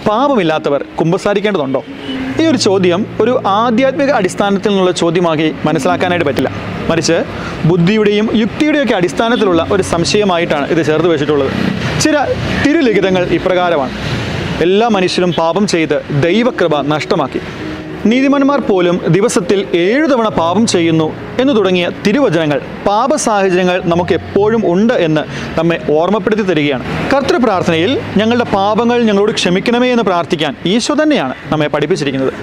പാപമില്ലാത്തവർ കുമ്പസാരിക്കേണ്ടതുണ്ടോ? ഈ ഒരു ചോദ്യം ഒരു ആധ്യാത്മിക അടിസ്ഥാനത്തിൽ നിന്നുള്ള ചോദ്യമാക്കി മനസ്സിലാക്കാനായിട്ട് പറ്റില്ല. മറിച്ച് ബുദ്ധിയുടെയും യുക്തിയുടെയൊക്കെ അടിസ്ഥാനത്തിലുള്ള ഒരു സംശയമായിട്ടാണ് ഇത് ചേർത്ത് വെച്ചിട്ടുള്ളത്. ചില തിരുലിഖിതങ്ങൾ ഇപ്രകാരമാണ്: എല്ലാ മനുഷ്യരും പാപം ചെയ്ത് ദൈവകൃപ നഷ്ടമാക്കി, നീതിമാന്മാർ പോലും ദിവസത്തിൽ 7 തവണ പാപം ചെയ്യുന്നു എന്ന് തുടങ്ങിയ തിരുവചനങ്ങൾ പാപ സാഹചര്യങ്ങൾ നമുക്ക് എപ്പോഴും ഉണ്ട് എന്ന് നമ്മെ ഓർമ്മപ്പെടുത്തി തരികയാണ്. കർത്തൃപ്രാർത്ഥനയിൽ ഞങ്ങളുടെ പാപങ്ങൾ ഞങ്ങളോട് ക്ഷമിക്കണമേ എന്ന് പ്രാർത്ഥിക്കാൻ ഈശോ തന്നെയാണ് നമ്മെ പഠിപ്പിച്ചിരിക്കുന്നത്.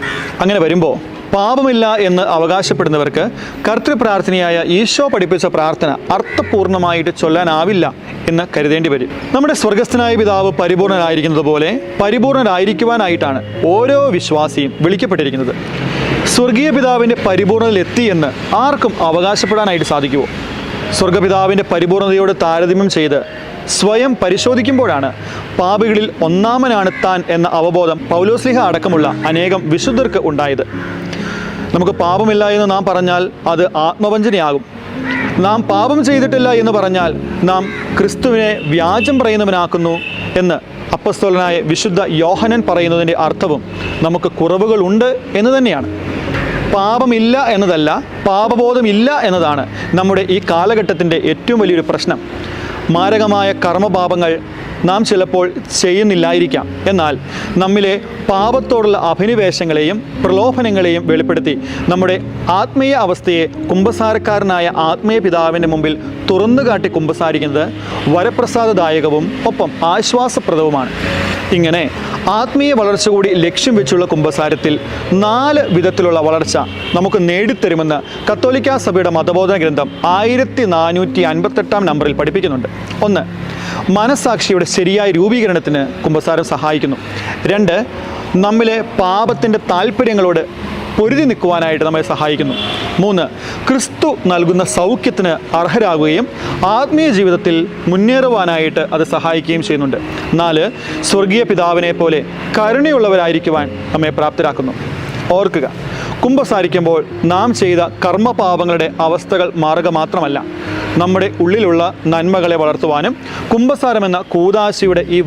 അങ്ങനെ വരുമ്പോൾ പാപമില്ല എന്ന് അവകാശപ്പെടുന്നവർക്ക് കർത്തൃപ്രാർത്ഥനയായ ഈശോ പഠിപ്പിച്ച പ്രാർത്ഥന അർത്ഥപൂർണമായിട്ട് ചൊല്ലാനാവില്ല എന്ന് കരുതേണ്ടി വരും. നമ്മുടെ സ്വർഗസ്ഥനായ പിതാവ് പരിപൂർണനായിരിക്കുന്നത് പോലെ പരിപൂർണനായിരിക്കുവാനായിട്ടാണ് ഓരോ വിശ്വാസിയും വിളിക്കപ്പെട്ടിരിക്കുന്നത്. സ്വർഗീയ പിതാവിൻ്റെ പരിപൂർണതയിലെത്തി എന്ന് ആർക്കും അവകാശപ്പെടാനായിട്ട് സാധിക്കുമോ? സ്വർഗപിതാവിൻ്റെ പരിപൂർണതയോട് താരതമ്യം ചെയ്ത് സ്വയം പരിശോധിക്കുമ്പോഴാണ് പാപികളിൽ ഒന്നാമനാണ് താൻ എന്ന അവബോധം പൗലോസ്ലീഹ അടക്കമുള്ള അനേകം വിശുദ്ധർക്ക് ഉണ്ടായത്. നമുക്ക് പാപമില്ല എന്ന് നാം പറഞ്ഞാൽ അത് ആത്മവഞ്ചനയാകും. നാം പാപം ചെയ്തിട്ടില്ല എന്ന് പറഞ്ഞാൽ നാം ക്രിസ്തുവിനെ വ്യാജം പറയുന്നവനാക്കുന്നു എന്ന് അപ്പസ്തോലനായ വിശുദ്ധ യോഹനൻ പറയുന്നതിൻ്റെ അർത്ഥവും നമുക്ക് കുറവുകളുണ്ട് എന്ന് തന്നെയാണ്. പാപമില്ല എന്നതല്ല, പാപബോധമില്ല എന്നതാണ് നമ്മുടെ ഈ കാലഘട്ടത്തിൻ്റെ ഏറ്റവും വലിയൊരു പ്രശ്നം. മാരകമായ കർമ്മപാപങ്ങൾ നാം ചിലപ്പോൾ ചെയ്യുന്നില്ലായിരിക്കാം. എന്നാൽ നമ്മിലെ പാപത്തോടുള്ള അഭിനിവേശങ്ങളെയും പ്രലോഭനങ്ങളെയും വെളിപ്പെടുത്തി നമ്മുടെ ആത്മീയ അവസ്ഥയെ കുമ്പസാരക്കാരനായ ആത്മീയ പിതാവിൻ്റെ മുമ്പിൽ തുറന്നുകാട്ടി കുമ്പസാരിക്കുന്നത് വരപ്രസാദദായകവും ഒപ്പം ആശ്വാസപ്രദവുമാണ്. ഇങ്ങനെ ആത്മീയ വളർച്ച കൂടി ലക്ഷ്യം വെച്ചുള്ള കുമ്പസാരത്തിൽ 4 വിധത്തിലുള്ള വളർച്ച നമുക്ക് നേടിത്തരുമെന്ന് കത്തോലിക്കാ സഭയുടെ മതബോധന ഗ്രന്ഥം 1458 നമ്പറിൽ പഠിപ്പിക്കുന്നുണ്ട്. 1. മനസ്സാക്ഷിയുടെ ശരിയായ രൂപീകരണത്തിന് കുമ്പസാരം സഹായിക്കുന്നു. 2. നമ്മിലെ പാപത്തിൻ്റെ താല്പര്യങ്ങളോട് പൊരുതി നിൽക്കുവാനായിട്ട് നമ്മെ സഹായിക്കുന്നു. 3. ക്രിസ്തു നൽകുന്ന സൗഖ്യത്തിന് അർഹരാകുകയും ആത്മീയ ജീവിതത്തിൽ മുന്നേറുവാനായിട്ട് അത് സഹായിക്കുകയും ചെയ്യുന്നുണ്ട്. 4. സ്വർഗീയ പിതാവിനെ പോലെ കരുണയുള്ളവരായിരിക്കുവാൻ നമ്മെ പ്രാപ്തരാക്കുന്നു. ഓർക്കുക, കുമ്പസാരിക്കുമ്പോൾ നാം ചെയ്ത കർമ്മപാപങ്ങളുടെ അവസ്ഥകൾ മാറുക മാത്രമല്ല, നമ്മുടെ ഉള്ളിലുള്ള നന്മകളെ വളർത്തുവാനും കുമ്പസാരമെന്ന കൂദാശയുടെ ഈ